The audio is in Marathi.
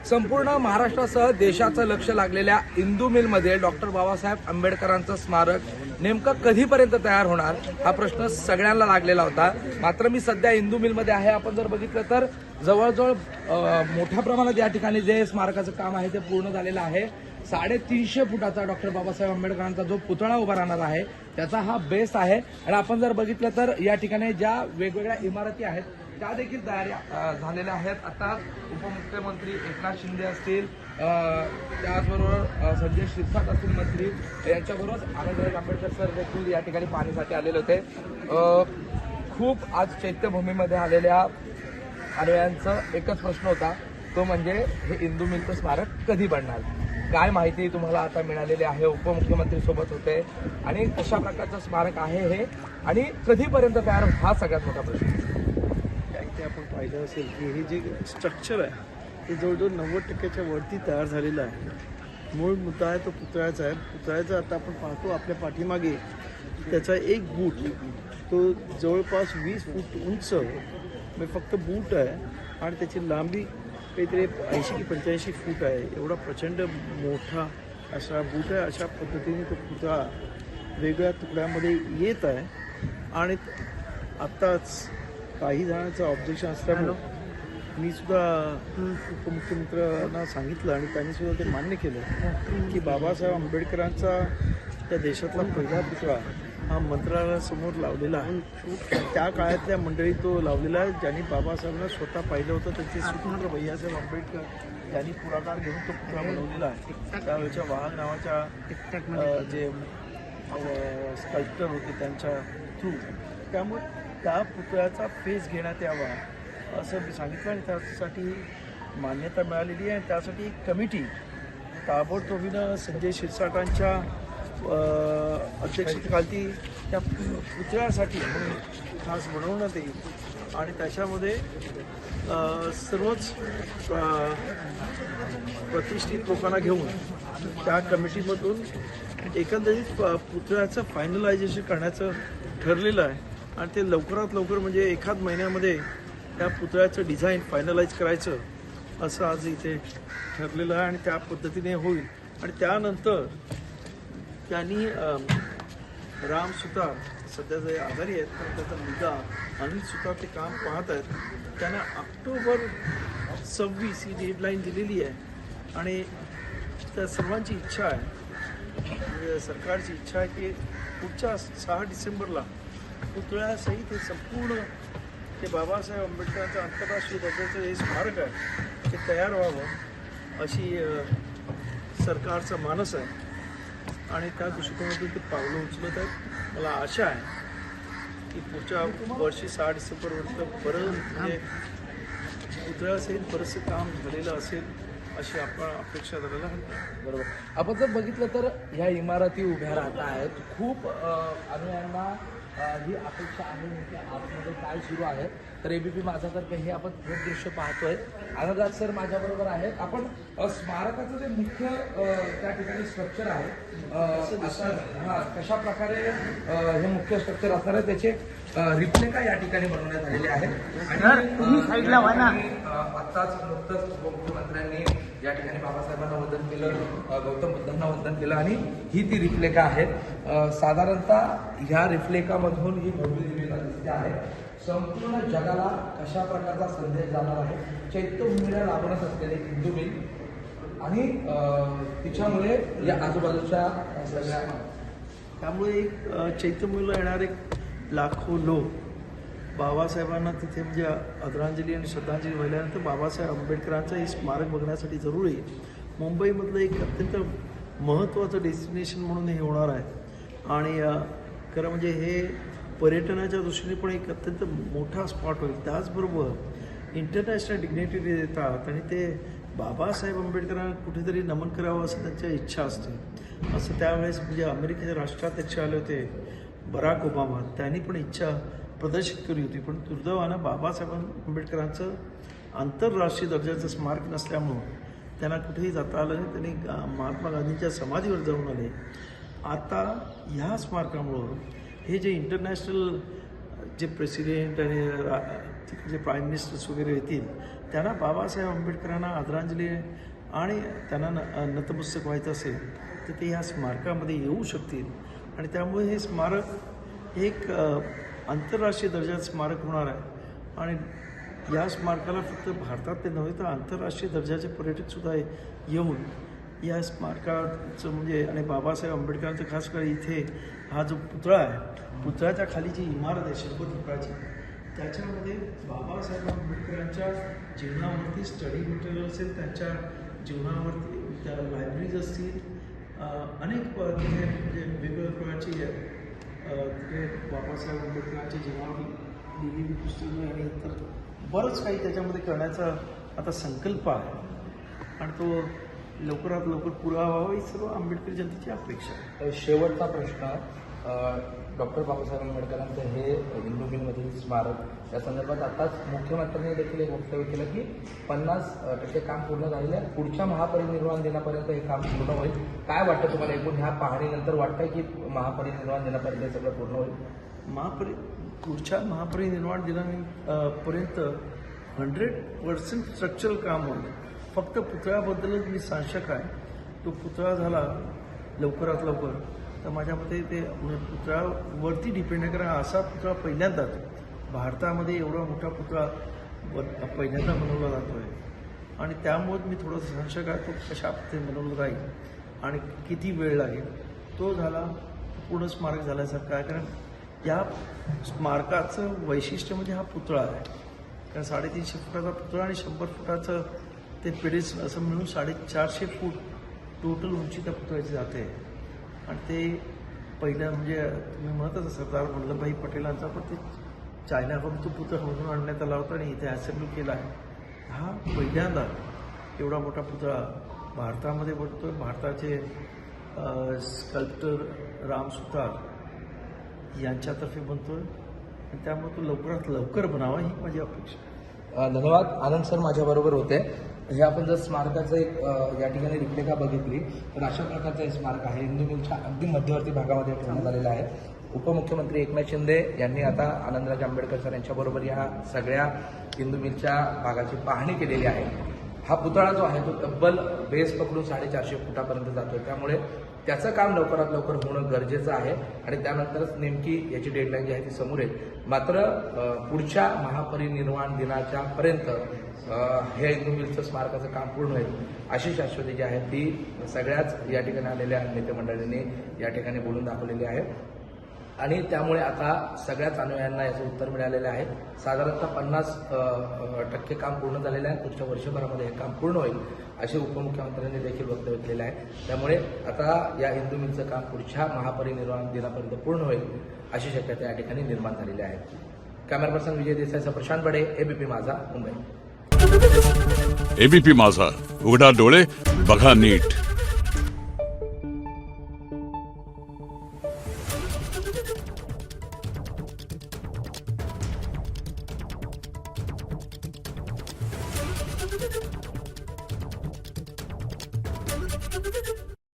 संपूर्ण महाराष्ट्रासह देशाचं लक्ष लागलेल्या इंदू मिलमध्ये डॉक्टर बाबासाहेब आंबेडकरांचं स्मारक नेमकं कधीपर्यंत तयार होणार हा प्रश्न सगळ्यांना लागलेला होता। मात्र मी सध्या इंदू मिलमध्ये आहे। आपण जर बघितलं तर जवळजवळ मोठ्या प्रमाणात या ठिकाणी जे स्मारकाचं काम आहे ते पूर्ण झालेलं आहे। 350 फुटाचा डॉक्टर बाबासाहेब आंबेडकरांचा जो पुतळा उभा राहणार आहे त्याचा हा बेस आहे। आणि आपण जर बघितलं तर या ठिकाणी ज्या वेगवेगळ्या इमारती आहेत त्या देखील तयारी झालेल्या आहेत। आता उपमुख्यमंत्री एकनाथ शिंदे असतील, त्याचबरोबर संजय शिरसाट असतील मंत्री, यांच्याबरोबर आनंदराज आंबेडकर सर देखील या ठिकाणी पाहणीसाठी आलेले होते। खूप आज चैत्यभूमीमध्ये आलेल्या अनुयायांचा एकच प्रश्न होता, तो म्हणजे हे इंदू मिलचं स्मारक कधी बनणार। काय माहिती तुम्हाला आता मिळालेली आहे, उपमुख्यमंत्री सोबत होते आणि कशा प्रकारचं स्मारक आहे हे आणि कधीपर्यंत तयार हा सगळ्यात मोठा प्रश्न। ते आपण पाहिलं असेल की हे जे स्ट्रक्चर आहे ते जवळजवळ 90% वरती तयार झालेलं आहे। मूळ मुद्दा आहे तो पुतळ्याचा आहे। पुतळ्याचा आता आपण पाहतो आपल्या पाठीमागे त्याचा एक बूट तो जवळपास 20 फूट उंच म्हणजे फक्त बूट आहे आणि त्याची लांबी काहीतरी 80 की 85 फूट आहे। एवढा प्रचंड मोठा असा बूट आहे। अशा पद्धतीने तो पुतळा वेगळ्या तुकड्यामध्ये येत आहे आणि आत्ताच काही जणांचं ऑब्जेक्शन असल्यामुळे मी सुद्धा उपमुख्यमंत्र्यांना सांगितलं आणि त्यांनी सुद्धा ते मान्य केलं की बाबासाहेब आंबेडकरांचा त्या देशातला पहिला पुतळा हा मंत्रालयासमोर लावलेला आहे। त्या काळातल्या मंडळी तो लावलेला आहे ज्यांनी बाबासाहेबांना स्वतः पाहिलं होतं। त्यांचे सुपुत्र भैयासाहेब आंबेडकर यांनी पुढाकार घेऊन तो पुतळा बनवलेला आहे। त्यावेळेच्या वाहन नावाच्या जे स्कल्प्टर होते त्यांच्या थ्रू, त्यामुळे त्या पुतळ्याचा फेस घेण्यात यावा असं मी सांगितलं आणि त्यासाठी मान्यता मिळालेली आहे। त्यासाठी एक कमिटी ताबडतोबीनं संजय शिरसाटांच्या अध्यक्षतेखाली त्या पुतळ्यासाठी खास बनवण्यात येईल आणि त्याच्यामध्ये सर्वच प्रतिष्ठित लोकांना घेऊन त्या कमिटीमधून एकंदरीत पुतळ्याचं फायनलायझेशन करण्याचं ठरलेलं आहे आणि ते लवकरात लवकर म्हणजे एखाद महिन्यामध्ये त्या पुतळ्याचं डिझाईन फायनलाइज करायचं असं आज इथे ठरलेलं आहे आणि त्या पद्धतीने होईल। आणि त्यानंतर त्यांनी राम सुतार सध्या जे आजारी आहेत पण त्याचा मुलगा अनिल सुतार ते काम पाहत आहेत। त्यांना ऑक्टोबर 26 ही डेडलाईन दिलेली आहे आणि त्या सर्वांची इच्छा आहे, म्हणजे सरकारची इच्छा आहे की पुढच्या 6 डिसेंबरला पुतळ्यासहित हे संपूर्ण ते बाबासाहेब आंबेडकरांचं आंतरराष्ट्रीय दर्जाचं हे स्मारक आहे ते तयार व्हावं अशी सरकारचा मानस आहे आणि त्या दृष्टिकोनातून ते पावलं उचलत आहेत। मला आशा आहे की पुढच्या वर्षी 6 डिसेंबरपर्यंत परत म्हणजे पुतळ्यासहित बरंचसं काम झालेलं असेल अशी आपण अपेक्षा करायला हवी। बरोबर। आपण जर बघितलं तर ह्या इमारती उभ्या राहत आहेत। खूप अनुयायांना ही अपेक्षा आहे की आतमध्ये काय सुरू आहे। तर एबीपी माझातर्फे हे आपण थेट दृश्य पाहतोय। आनंदराज सर माझ्याबरोबर आहेत। आपण स्मारकाचं जे मुख्य त्या ठिकाणी स्ट्रक्चर आहे कशा प्रकारे हे मुख्य स्ट्रक्चर असणार आहे त्याचे रिप्लिका या ठिकाणी बनवण्यात आलेले आहेत आणि आत्ताच नुकतंच उपमुख्यमंत्र्यांनी या ठिकाणी बाबासाहेबांना वंदन केलं, गौतम बुद्धांना वंदन केलं आणि ही ती रिप्लिका आहेत। साधारणतः ह्या रिप्लिकामधून ही भव्य दिव्यता दिसते आहे। संपूर्ण जगाला कशा प्रकारचा संदेश जाणार आहे, चैत्यभूमीला लाभणच असलेले इंदू मिल आणि तिच्यामुळे या आजूबाजूच्या सगळ्या त्यामुळे एक चैत्यभूमीला येणारे लाखो लोक बाबासाहेबांना तिथे म्हणजे आदरांजली आणि श्रद्धांजली वाहिल्यानंतर बाबासाहेब आंबेडकरांचं हे स्मारक बघण्यासाठी जरूर येईल। मुंबईमधलं एक अत्यंत महत्त्वाचं डेस्टिनेशन म्हणून हे होणार आहे आणि खरं म्हणजे हे पर्यटनाच्या दृष्टीने पण एक अत्यंत मोठा स्पॉट होईल। त्याचबरोबर इंटरनॅशनल डिग्निटी देतात आणि ते बाबासाहेब आंबेडकरांना कुठेतरी नमन करावं असं त्यांच्या इच्छा असते। असं त्यावेळेस म्हणजे अमेरिकेचे राष्ट्राध्यक्ष आले होते बराक ओबामा, त्यांनी पण इच्छा प्रदर्शित केली होती। पण दुर्दैवानं बाबासाहेब आंबेडकरांचं आंतरराष्ट्रीय दर्जाचं स्मारक नसल्यामुळं त्यांना कुठेही जाता आलं नाही। त्यांनी महात्मा गांधींच्या समाधीवर जाऊन आले। आता ह्या स्मारकामुळं हे जे इंटरनॅशनल जे प्रेसिडेंट आणि जे प्राईम मिनिस्टर्स वगैरे येतील त्यांना बाबासाहेब आंबेडकरांना आदरांजली आणि त्यांना नतमस्तक व्हायचं असेल तर ते ह्या स्मारकामध्ये येऊ शकतील. आणि त्यामुळे हे स्मारक एक आंतरराष्ट्रीय दर्जाचं स्मारक होणार आहे. आणि या स्मारकाला फक्त भारतातले नव्हे तर आंतरराष्ट्रीय दर्जाचे पर्यटकसुद्धा येऊन या स्मारकाचं म्हणजे आणि बाबासाहेब आंबेडकरांचं खास करून इथे हा जो पुतळा आहे, पुतळ्याच्या खाली जी इमारत आहे शिल्पदीपाची, त्याच्यामध्ये बाबासाहेब आंबेडकरांच्या जीवनावरती स्टडी मटेरियल असेल, त्यांच्या जीवनावरती त्या लायब्ररीज असतील, अनेक तिथे म्हणजे वेगवेगळ्या प्रकारची तिथे बाबासाहेब आंबेडकरांच्या जीवनावर लिहिलेली पुस्तकं आणि इतर बरंच काही त्याच्यामध्ये करण्याचा आता संकल्प आहे. आणि तो लवकरात लवकर पुरा व्हावा ही सर्व आंबेडकर जनतेची अपेक्षा आहे. शेवटचा प्रश्न, डॉक्टर बाबासाहेब आंबेडकरांचं हे हिंदू मिलमधील स्मारक या संदर्भात आताच मुख्यमंत्र्यांनी देखील एक वक्तव्य केलं की 50% काम पूर्ण झालेलं आहे, पुढच्या महापरिनिर्वाण दिनापर्यंत हे काम पूर्ण होईल. काय वाटतं तुम्हाला एकूण ह्या पाहणीनंतर वाटतंय की महापरिनिर्वाण दिनापर्यंत हे सगळं पूर्ण होईल? पुढच्या महापरिनिर्वाण दिनापर्यंत 100% स्ट्रक्चरल काम होईल. फक्त पुतळ्याबद्दलच मी साशक आहे. तो पुतळा झाला लवकरात लवकर तर माझ्या मते ते पुतळ्यावरती डिपेंड आहे. कारण असा पुतळा पहिल्यांदाच भारतामध्ये एवढा मोठा पुतळा पहिल्यांदा बनवला जातो आहे. आणि त्यामुळे मी थोडंसं संशय आहे तो कशा पद्धतीने बनवलं जाईल आणि किती वेळ लागेल. तो झाला पूर्ण स्मारक झाल्यासारखं आहे. कारण या स्मारकाचं वैशिष्ट्य म्हणजे हा पुतळा आहे. कारण 350 फुटाचा पुतळा आणि 100 फुटाचं ते पेडीस असं मिळून 450 फूट टोटल उंची त्या पुतळ्याची जाते. आणि ते पहिलं म्हणजे तुम्ही म्हणतच सरदार वल्लभभाई पटेलांचा पण ते चायनाकडून तो पुतळा म्हणून आणण्यात आला होता आणि इथे असेंब्ली केला आहे. हा पहिल्यांदा एवढा मोठा पुतळा भारतामध्ये बनतो. भारताचे स्कल्प्टर राम सुतार यांच्यातर्फे बनतोय आणि त्यामुळे तो लवकरात लवकर बनावा ही माझी अपेक्षा. धन्यवाद. आनंद सर माझ्याबरोबर होते. हे आपण जर स्मारकाचं एक या ठिकाणी रूपरेखा बघितली तर अशा प्रकारचं हे स्मारक आहे. हिंदू मिलच्या अगदी मध्यवर्ती भागामध्ये ठेवण्यात आलेलं आहे. उपमुख्यमंत्री एकनाथ शिंदे यांनी आता आनंदराज आंबेडकर सर यांच्याबरोबर या सगळ्या हिंदू मिलच्या भागाची पाहणी केलेली आहे. हा पुतळा जो आहे तो तब्बल बेस पकडून 450 फुटापर्यंत जातोय. त्यामुळे त्याचं काम लवकरात लवकर होणं गरजेचं आहे आणि त्यानंतरच नेमकी याची डेडलाईन जी आहे ती समोर येईल. मात्र पुढच्या महापरिनिर्वाण दिनाच्या पर्यंत हे हिंदू मिलचं स्मारकाचं काम पूर्ण होईल अशी शाश्वती जी आहे ती सगळ्याच या ठिकाणी आलेल्या नेते मंडळींनी या ठिकाणी बोलून दाखवलेली आहे. आणि त्यामुळे आता सगळ्याच अनुयायांना याचं उत्तर मिळालेलं आहे. साधारणतः 50% काम पूर्ण झालेलं आहे. पुढच्या वर्षभरामध्ये हे काम पूर्ण होईल असे उपमुख्यमंत्र्यांनी देखील वक्तव्य केलेलं आहे. त्यामुळे आता या हिंदू मिलचं काम पुढच्या महापरिनिर्वाण दिनापर्यंत पूर्ण होईल अशी शक्यता या ठिकाणी निर्माण झालेली आहे. कॅमेरा पर्सन विजय देसाईचा प्रशांत बडे, एबीपी माझा, मुंबई. एबीपी माझा, उघडा डोळे बघा नीट. Thank you.